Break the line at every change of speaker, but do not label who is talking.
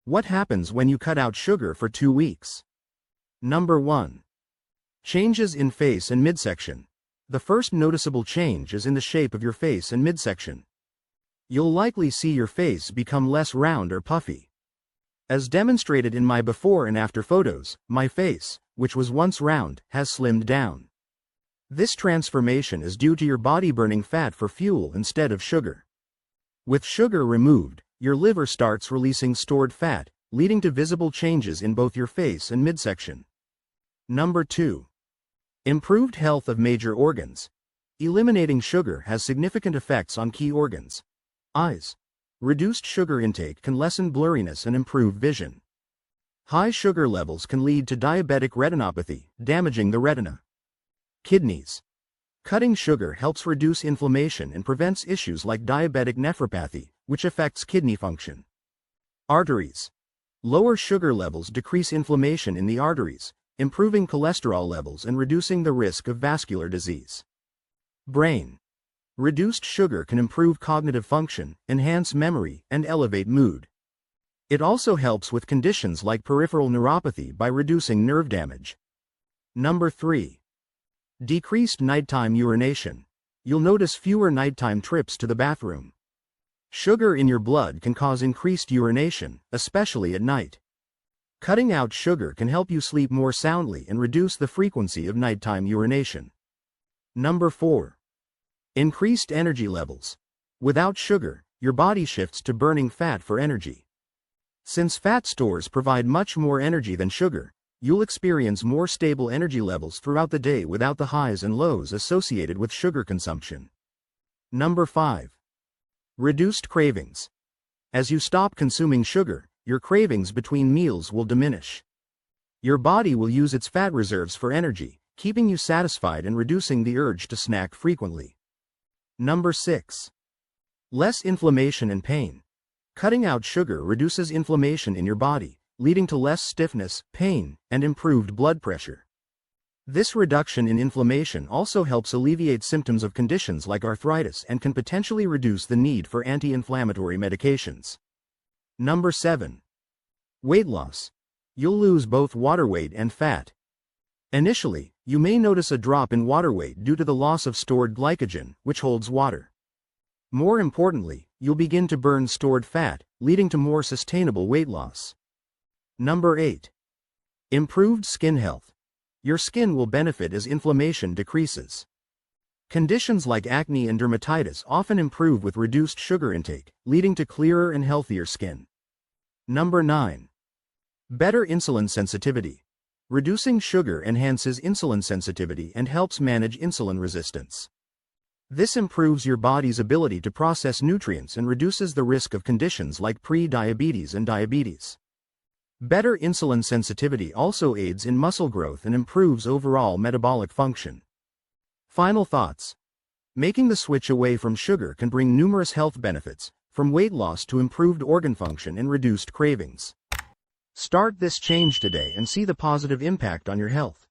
What happens when you cut out sugar for 2 weeks? Number 1. Changes in face and midsection. The first noticeable change is in the shape of your face and midsection. You'll likely see your face become less round or puffy. As demonstrated in my before and after photos, my face, which was once round, has slimmed down. This transformation is due to your body burning fat for fuel instead of sugar. With sugar removed, your liver starts releasing stored fat, leading to visible changes in both your face and midsection. Number 2. Improved health of major organs. Eliminating sugar has significant effects on key organs. Eyes. Reduced sugar intake can lessen blurriness and improve vision. High sugar levels can lead to diabetic retinopathy, damaging the retina. Kidneys. Cutting sugar helps reduce inflammation and prevents issues like diabetic nephropathy, which affects kidney function. Arteries. Lower sugar levels decrease inflammation in the arteries, improving cholesterol levels and reducing the risk of vascular disease. Brain. Reduced sugar can improve cognitive function, enhance memory, and elevate mood. It also helps with conditions like peripheral neuropathy by reducing nerve damage. Number 3. Decreased nighttime urination. You'll notice fewer nighttime trips to the bathroom. Sugar in your blood can cause increased urination, especially at night. Cutting out sugar can help you sleep more soundly and reduce the frequency of nighttime urination. Number 4. Increased energy levels. Without sugar, your body shifts to burning fat for energy. Since fat stores provide much more energy than sugar, you'll experience more stable energy levels throughout the day without the highs and lows associated with sugar consumption. Number 5. Reduced cravings. As you stop consuming sugar, your cravings between meals will diminish. Your body will use its fat reserves for energy, keeping you satisfied and reducing the urge to snack frequently. Number 6. Less inflammation and pain. Cutting out sugar reduces inflammation in your body, leading to less stiffness, pain, and improved blood pressure. This reduction in inflammation also helps alleviate symptoms of conditions like arthritis and can potentially reduce the need for anti-inflammatory medications. Number 7. Weight loss. You'll lose both water weight and fat. Initially, you may notice a drop in water weight due to the loss of stored glycogen, which holds water. More importantly, you'll begin to burn stored fat, leading to more sustainable weight loss. Number 8. Improved skin health. Your skin will benefit as inflammation decreases. Conditions like acne and dermatitis often improve with reduced sugar intake, leading to clearer and healthier skin. Number 9. Better insulin sensitivity. Reducing sugar enhances insulin sensitivity and helps manage insulin resistance. This improves your body's ability to process nutrients and reduces the risk of conditions like pre-diabetes and diabetes. Better insulin sensitivity also aids in muscle growth and improves overall metabolic function. Final thoughts. Making the switch away from sugar can bring numerous health benefits, from weight loss to improved organ function and reduced cravings. Start this change today and see the positive impact on your health.